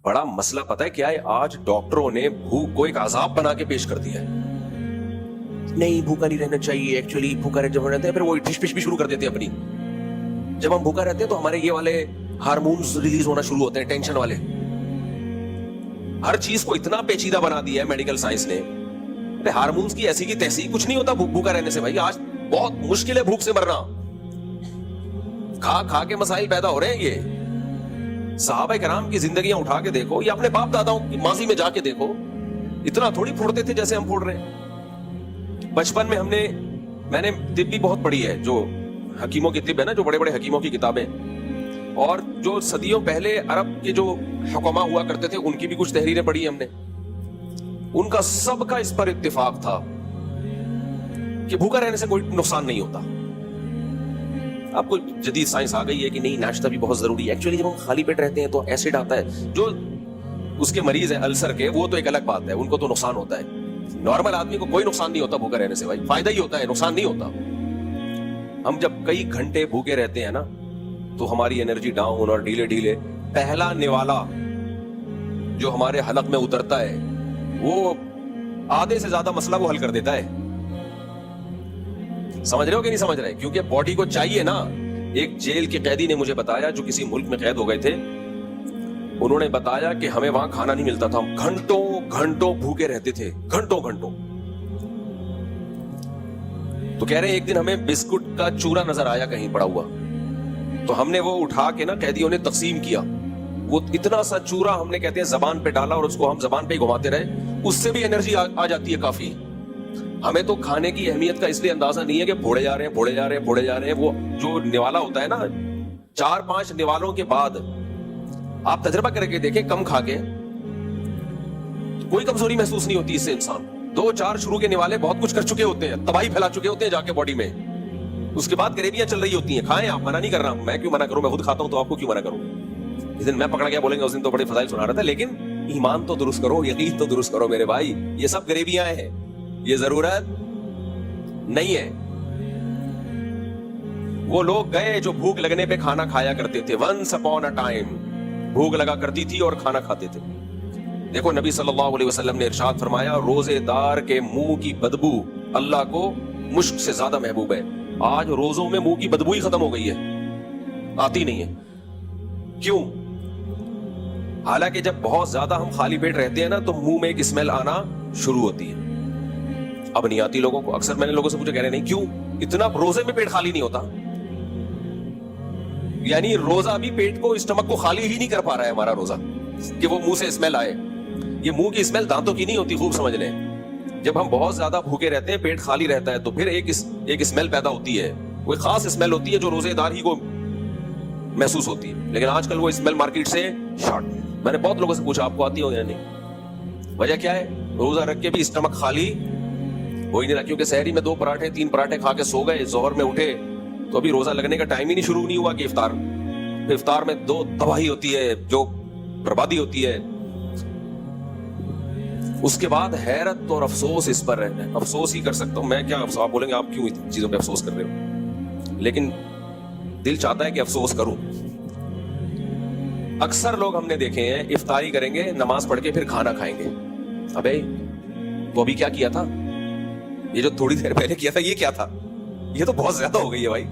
بڑا مسئلہ پتہ ہے کیا ہے؟ آج ڈاکٹروں نے بھوک کو ایک عذاب بنا کے پیش کر دیا ہے. نہیں بھوکا نہیں رہنا چاہیے, ایکچولی بھوکا جب رہتے ہیں پھر وہ ٹھش پش بھی شروع کر دیتے ہیں اپنی. جب ہم بھوکا رہتے ہیں تو ہمارے یہ والے ہارمونز ریلیز ہونا شروع ہوتے ہیں, ٹینشن والے. ہر چیز کو اتنا پیچیدہ بنا دیا ہے میڈیکل سائنس نے. ہارمونز کی ایسی کی تیسی کچھ نہیں ہوتا بھوکا رہنے سے. بھائی آج بہت مشکل ہے بھوک سے مرنا. کھا کھا کے مسائل پیدا ہو رہے ہیں. یہ صحابہ کرام کی زندگیاں اٹھا کے دیکھو, یا اپنے باپ داداؤں کی ماضی میں جا کے دیکھو, اتنا تھوڑی پھوڑتے تھے جیسے ہم پھوڑ رہے ہیں. بچپن میں میں نے طب بھی بہت پڑھی ہے, جو حکیموں کی طب ہے نا, جو بڑے بڑے حکیموں کی کتابیں, اور جو صدیوں پہلے عرب کے جو حکما ہوا کرتے تھے ان کی بھی کچھ تحریریں پڑھی ہیں ہم نے. ان کا سب کا اس پر اتفاق تھا کہ بھوکا رہنے سے کوئی نقصان نہیں ہوتا. اب کوئی جدید سائنس آ گئی ہے کہ نہیں ناشتہ بھی بہت ضروری ہے. ایکچولی جب ہم خالی پیٹ رہتے ہیں تو ایسڈ آتا ہے, جو اس کے مریض ہیں السر کے, وہ تو ایک الگ بات ہے, ان کو تو نقصان ہوتا ہے. نارمل آدمی کو کوئی نقصان نہیں ہوتا بھوکا رہنے سے. بھائی فائدہ ہی ہوتا ہے, نقصان نہیں ہوتا. ہم جب کئی گھنٹے بھوکے رہتے ہیں نا تو ہماری انرجی ڈاؤن, اور ڈھیلے پہلا نوالا جو ہمارے حلق میں اترتا ہے وہ آدھے سے زیادہ مسئلہ وہ حل کر دیتا ہے. سمجھ رہے ہو کہ نہیں سمجھ رہے؟ کیونکہ باڈی کو چاہیے نا. ایک جیل کے قیدی نے مجھے بتایا, جو کسی ملک میں قید ہو گئے تھے, انہوں نے بتایا کہ ہمیں وہاں کھانا نہیں ملتا تھا, ہم گھنٹوں بھوکے رہتے تھے, گھنٹوں. تو کہہ رہے ہیں ایک دن ہمیں بسکٹ کا چورا نظر آیا کہیں پڑا ہوا, تو ہم نے وہ اٹھا کے نا قیدیوں نے تقسیم کیا. وہ اتنا سا چورا ہم نے کہتے ہیں زبان پہ ڈالا, اور اس کو ہم زبان پہ ہی گھماتے رہے. اس سے بھی انرجی آ جاتی ہے کافی. ہمیں تو کھانے کی اہمیت کا اس لیے اندازہ نہیں ہے کہ پھوڑے جا رہے ہیں. وہ جو نوالا ہوتا ہے نا, 4-5 نوالوں کے بعد آپ تجربہ کر کے دیکھیں, کم کھا کے کوئی کمزوری محسوس نہیں ہوتی اس سے. انسان 2-4 شروع کے نوالے بہت کچھ کر چکے ہوتے ہیں, تباہی پھیلا چکے ہوتے ہیں جا کے باڈی میں. اس کے بعد گریویاں چل رہی ہوتی ہیں. کھائیں آپ, منع نہیں کر رہا, میں کیوں منع کروں, میں خود کھاتا ہوں تو آپ کو کیوں منع کروں. جس دن میں پکڑا گیا بولیں گے اس دن تو بڑے فضائل سنا رہا تھا. لیکن ایمان تو درست کرو, یقین تو درست کرو میرے بھائی. یہ سب گریویاں ہیں, یہ ضرورت نہیں ہے. وہ لوگ گئے جو بھوک لگنے پہ کھانا کھایا کرتے تھے. ونس اپون اے ٹائم بھوک لگا کرتی تھی اور کھانا کھاتے تھے. دیکھو نبی صلی اللہ علیہ وسلم نے ارشاد فرمایا, روزے دار کے منہ کی بدبو اللہ کو مشک سے زیادہ محبوب ہے. آج روزوں میں منہ کی بدبو ہی ختم ہو گئی ہے, آتی نہیں ہے. کیوں؟ حالانکہ جب بہت زیادہ ہم خالی پیٹ رہتے ہیں نا تو منہ میں ایک اسمیل آنا شروع ہوتی ہے. اب نہیں آتی لوگوں کو. اکثر میں نے لوگوں سے پوچھا, کہہ رہے نہیں کیوں, اتنا روزے میں پیٹ خالی نہیں ہوتا. یعنی روزہ بھی پیٹ کو, اسٹمک کو خالی ہی نہیں کر پا رہا ہے ہمارا روزہ, کہ وہ منہ سے اسمیل آئے. یہ منہ کی اسمیل دانتوں کی نہیں ہوتی, خوب سمجھ لیں. جب ہم بہت زیادہ بھوکے رہتے ہیں, پیٹ خالی رہتا ہے, تو پھر ایک اسمیل پیدا ہوتی ہے. کوئی خاص اسمیل ہوتی ہے جو روزے دار ہی کو محسوس ہوتی ہے. لیکن آج کل وہ اسمیل مارکیٹ سے شارٹ. میں نے بہت لوگوں سے پوچھا آپ کو آتی ہو یا نہیں. وجہ کیا ہے؟ روزہ رکھ کے بھی اسٹمک خالی ہو ہی نہیں رہا. کیونکہ سحری میں 2 پراٹھے 3 پراٹھے کھا کے سو گئے, ظہر میں اٹھے تو ابھی روزہ لگنے کا ٹائم ہی نہیں شروع نہیں ہوا کہ افطار میں 2 تباہی ہوتی ہے, جو بربادی ہوتی ہے. اس کے بعد حیرت اور افسوس اس پر رہنا ہے. افسوس ہی کر سکتا ہوں میں, کیا افسوس. آپ بولیں گے آپ کیوں ان چیزوں پہ افسوس کر رہے ہو, لیکن دل چاہتا ہے کہ افسوس کروں. اکثر لوگ ہم نے دیکھے ہیں افطاری کریں گے, نماز پڑھ کے پھر کھانا کھائیں گے. ابے تو ابھی کیا کیا تھا, یہ جو تھوڑی دیر پہلے کیا تھا یہ کیا تھا؟ یہ تو بہت زیادہ ہو گئی ہے بھائی.